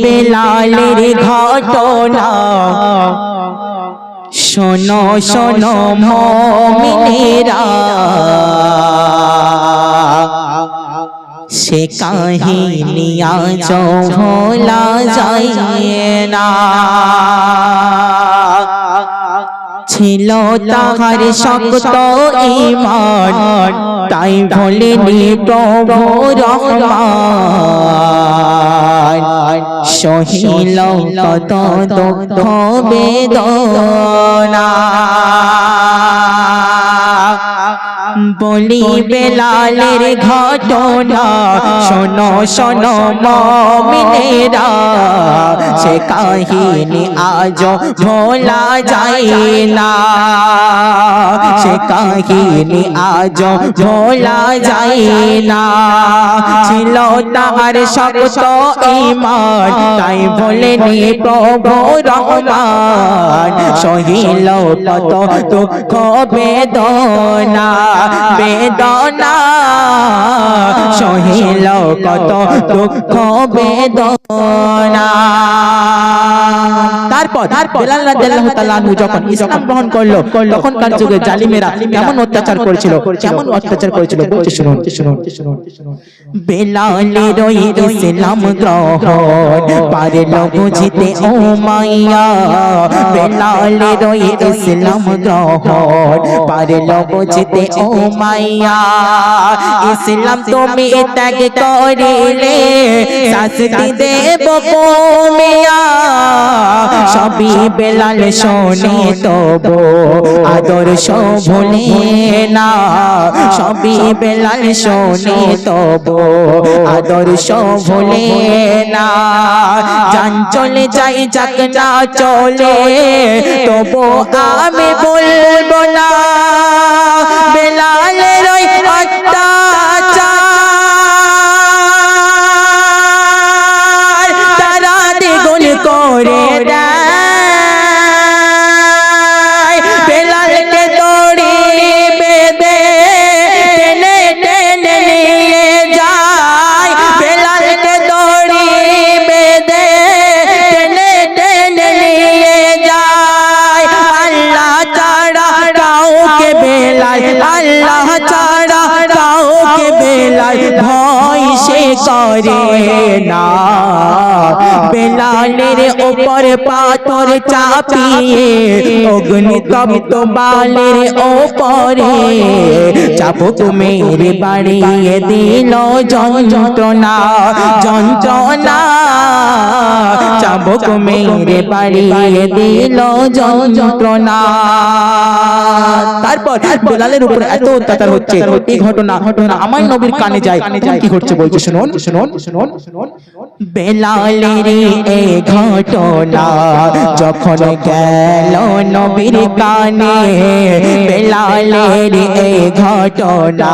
বেলালের ঘটনা শোনো শোনো মুমিনেরা, সে কাহিনী আজ ভোলা যায় না। ছিল তাহার শক্ত ঈমান, তাই ভোলেনি প্রভু রহমান। সহিল কত দুঃখ বেদনা, বলি বেলালের ঘটনা শোনো শোনো মুমিনেরা, সে কাহিনী আজ ভোলা যায় না। সে কাহিনী আজ ভোলা যায় না। ছিল তাহার শক্ত ঈমান, তাই ভোলেনি প্রভু রহমান। সহিল কত দুঃখ বেদনা, বেদনা সহিল কত দুঃখ বেদনা। তারপর বেলাল রাদিয়াল্লাহু তাআলা আনহু যখন ইসলাম গ্রহণ করলো, তখনকার যুগে জালিমেরা কেমন অত্যাচার করেছিল, কেমন অত্যাচার করেছিল বলতে শুনুন। বেলালের ওই ইসলাম গ্রহণ পারল বুঝতে উমাইয়া, বেলালের ওই ইসলাম গ্রহণ পারল বুঝতে উমাইয়া। ইসলাম তুমি ত্যাগ করিলে শাস্তি দেব কমিয়া, সবই বেলাল শোনে তবু আদর্শ ভুলে না। সবই বেলাল শোনে তবু আদর্শ ভুলে না। জান চলে যাই যাক না চলে তবু আমি বলবো না, বেলালের ওই অত্যাচার তারা দ্বিগুণ করে দেয়। বেলালকে দড়ি বেঁধে টেনে টেনে নিয়ে যায়, বেলালকে দড়ি বেঁধে টেনে টেনে নিয়ে যায়। আল্লাহ ছাড়া কাউকে বেলাল, আল্লাহ ছাড়া কাউকে বেলাল ভয় সে করে না। বেলালের ওপর পাথর চাপিয়ে অগ্নিতপ্ত বালের ওপরে চাবুক মেরে বাড়িয়ে দিল যন্ত্রণা, যন্ত্রণা চাবুক মেরে বাড়িয়ে দিল যন্ত্রণা। তারপর বেলালের উপর এত অত্যাচার হচ্ছে, এই ঘটনা আমার নবীর কানে যায়। কি ঘটছে বলছে শুনুন। বেলালের এই ঘটনা যখন গেল নবীর কানে, বেলালের এই ঘটনা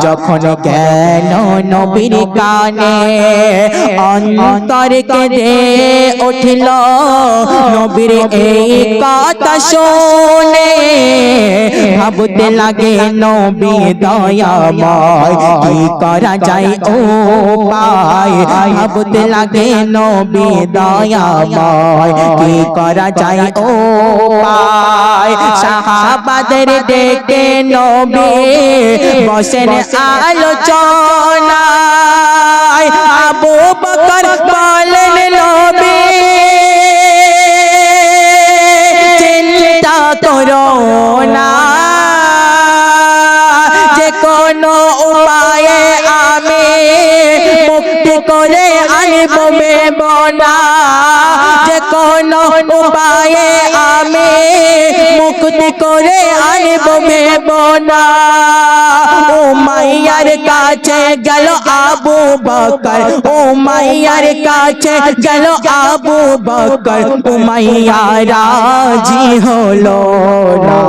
যখন গেল নবীর কানে, অন্তর কেঁদে উঠল নবীর এই কথা শুনে। ভাবতে লাগে নবী দয়াময় কি করা যায় উপায়, ভাবতে লাগে নবী দয়াময় কি করা যায় উপায়। সাহাবাদের ডেকে নবী বসেন আলোচনায়, আবু বকর বলেন নবী চিন্তা করো না, যে কোনো উপায়ে আমি মুক্তি করে আনব বেবনা, যে কোনো উপায়ে আমি মুক্তি করে আনব বেবনা। উমাইয়ার কাছে গেল আবু বকর, উমাইয়ার কাছে গেল আবু বকর, উমাইয়া রাজি হলো না।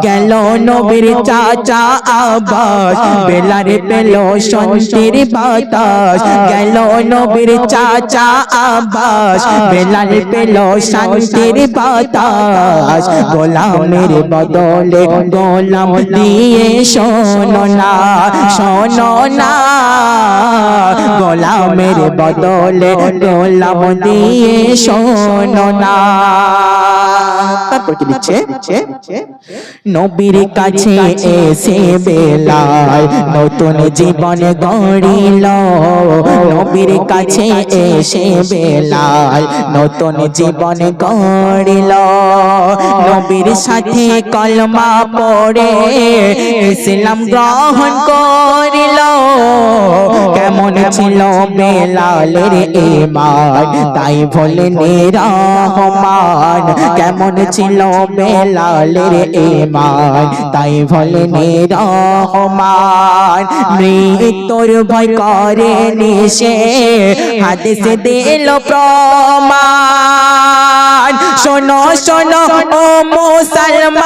গেল নবীর চাচা আব্বাস, বেলাল পেল শান্তির বাতাস। গেল নবীর চাচা আব্বাস, বেলাল পেল শান্তির বাতাস। গোলামের বদলে গোলাম দিয়ে শোনো না, শোনো না, গোলামের বদলে গোলাম দিয়ে শোনো না। তারপর কি দিচ্ছে? নবীর কাছে এসে বেলাল নতুন জীবন গড়িল। নবীর কাছে এসে বেলাল নতুন জীবন গড়িল। নবীর সাথে কলমা পড়ে ইসলাম গ্রহণ করিল। কেমন ছিল বেলালের ঈমান তাই বলেন রহমান। কেমন ছিল বেলালের ঈমান তাই বলেন রহমান। মৃত্যুর ভয় করেনি সে, হাদিস দিল প্রমাণ। শোনো শোনো ও মুসলমান,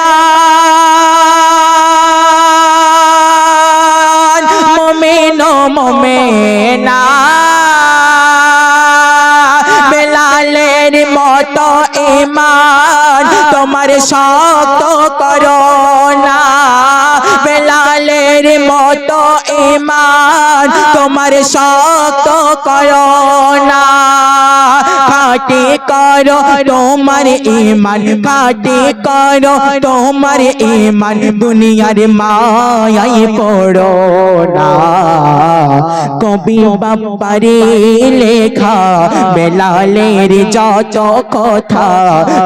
মুমিন ও মুমিনা, বেলালের মতো ঈমান তোমার শক্ত করো না। বেলালের মতো ঈমান তোমার শক্ত করো না। খাটি করো তোমার ঈমান, খাটি করো তোমার ঈমান, দুনিয়ার মায়ায় পড়ো না। কবি বাপ্পারে লেখা বেলালের যত কথা,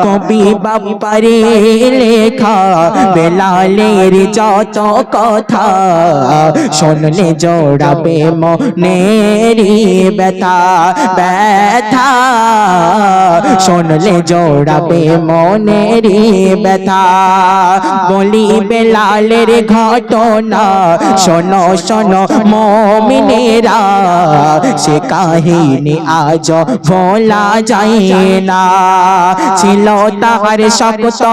কবি বাপ্পারে লেখা বেলালের যত কথা, শুনলে জোড়াবে মনেরি ব্যথা ব্যথা। শুনলে জোড়াবে মনেরি ব্যথা। বলি বেলালের ঘটনা শোনো শোনো মুমিনেরা, সে কাহিনী আজ ভোলা যায় না। ছিল তার শক্ত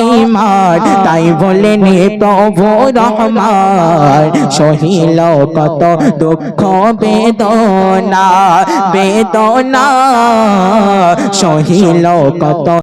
ঈমান তাই বলেন প্রভু রহমান। সহিল কত দুঃখ বেদনা বেদনা, সহিল কত